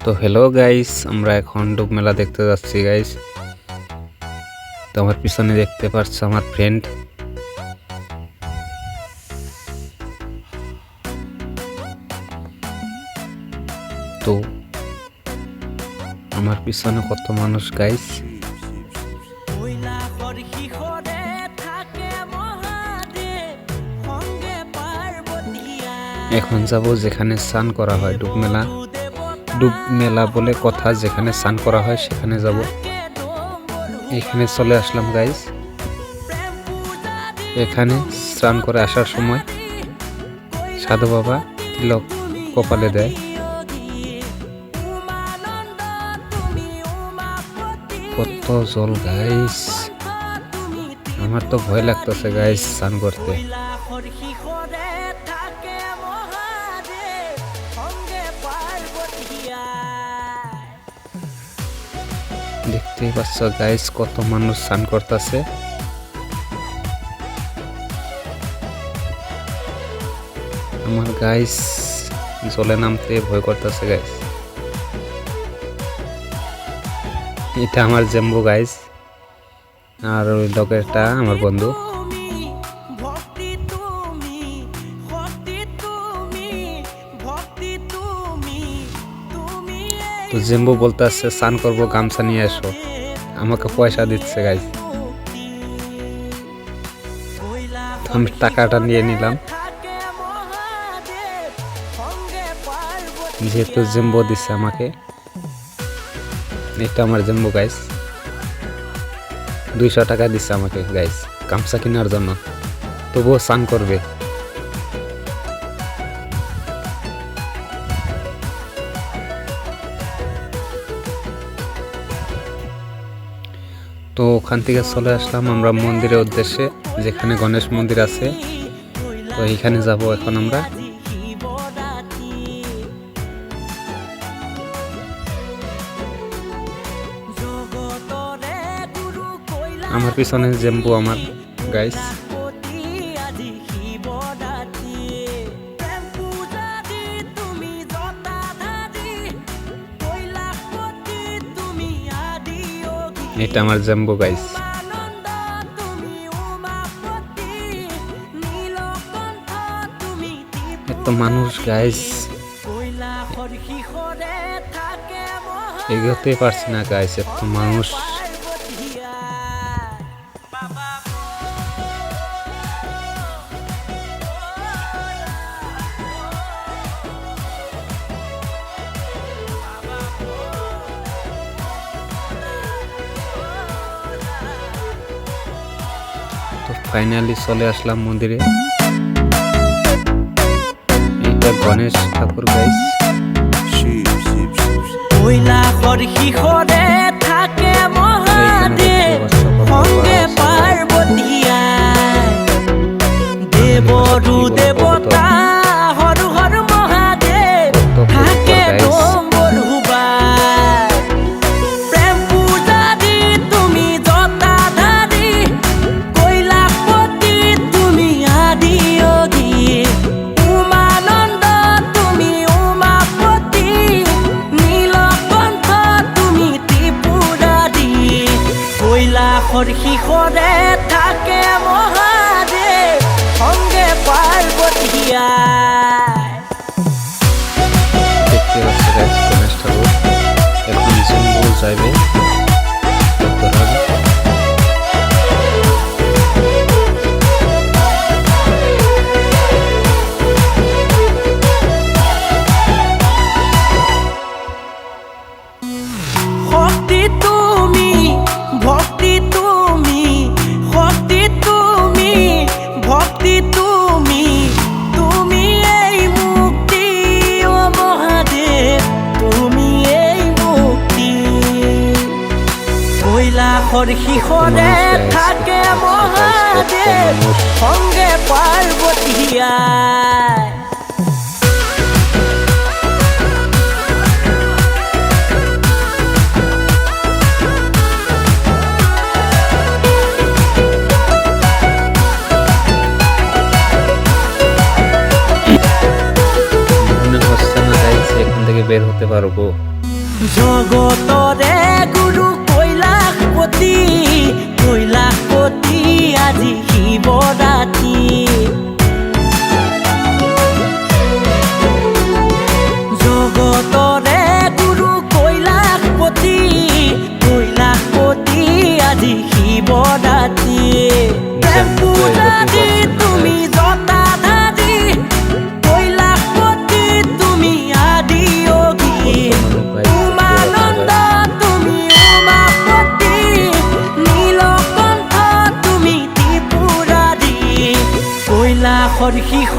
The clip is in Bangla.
তো হ্যালো গাইস, আমরা এখন ডুব মেলা দেখতে যাচ্ছি গাইস। তো আমার পিছনে দেখতে পাচ্ছ আমার ফ্রেন্ড। তো আমার পিছনে কত মানুষ গাইস। এখন যাব যেখানে স্নান করা হয়, ডুব মেলা বলে কথা, যেখানে স্নান করা হয় সেখানে যাব। এখানে চলে আসলাম গাইস। এখানে স্নান করে আসার সময় সাধু বাবা তিলক কপালে দেয়। কত জল গাইস, আমার তো ভয় লাগতেছে গাইস স্নান করতে। দেখতেই পাচ্ছ গাইস কত মানুষ স্নান করতেছে। আমার গাইস জলে নামতে ভয় করতেছে গাইস। এটা আমার জেম্বু গাইস, আর ওই লোকেরটা আমার বন্ধু। তো জেম্বু বলতেছে স্নান করবো, গামছা নিয়ে এসো, আমাকে পয়সা দিচ্ছে গাইস। আমি টাকাটা নিয়ে নিলাম, যেহেতু জেম্বু দিচ্ছে আমাকে। এটা আমার জেম্বু গাইস, 200 টাকা দিচ্ছে আমাকে গাইস গামছা কেনার জন্য, তবুও স্নান করবে। তো ওখান থেকে চলে আসলাম আমরা মন্দিরের উদ্দেশ্যে, যেখানে গণেশ মন্দির আছে। তো এইখানে যাব এখন আমরা। আমার পিছনে জেম্বু আমার গাইস। এটা আমার জেম্বু গাইস। এত মানুষ গাইস, এগোতে পারছি না গাইস, এত মানুষ। তো ফাইনালি চলে আসলাম মন্দিরে। এইটা গণেশ ঠাকুর গাইস। থাকে মহাদেব সঙ্গে পার্বতীয়া, দেবরু দেবতা হর হর মহাদেব থাকে ডম্বরুবা। প্রেম পূজারি তুমি জটাধারী, কৈলাসপতি তুমি আদি যোগী, উমানন্দ তুমি উমাপতি, নীলকণ্ঠ তুমি ত্রিপুরারি। কৈলাসৰ শিখৰে থাকে মহাদেৱ সঙ্গে পাৰ্বতীয়া। দেখতে পাচ্ছি গাইস গণেশ ঠাকুর। এখন জেম্বু যাইবে উত্তরায়। শক্তি তুমি, ভক্তি তুমি, শক্তি তুমি, ভক্তি তুমি, তুমি এই মুক্তি ও মহাদেৱ, তুমি এই মুক্তি। কৈলাসৰ শিখৰে থাকে মহাদেৱ সঙ্গে পাৰ্বতীয়া। বের হতে পারবো। জগতৰে গুৰু কৈলাশপতি আজি শিৱৰাত্ৰি জগতৰে গুৰু কৈলাশপতি আজি শিৱৰাত্ৰি প্ৰেম পূজাৰী তুমি জটাধাৰী কৈলাশপতি তুমি আদি যোগী উমানন্দ তুমি উমাপতি নীলকণ্ঠ তুমি ত্ৰিপুৰাৰী কৈলাশৰ শিখ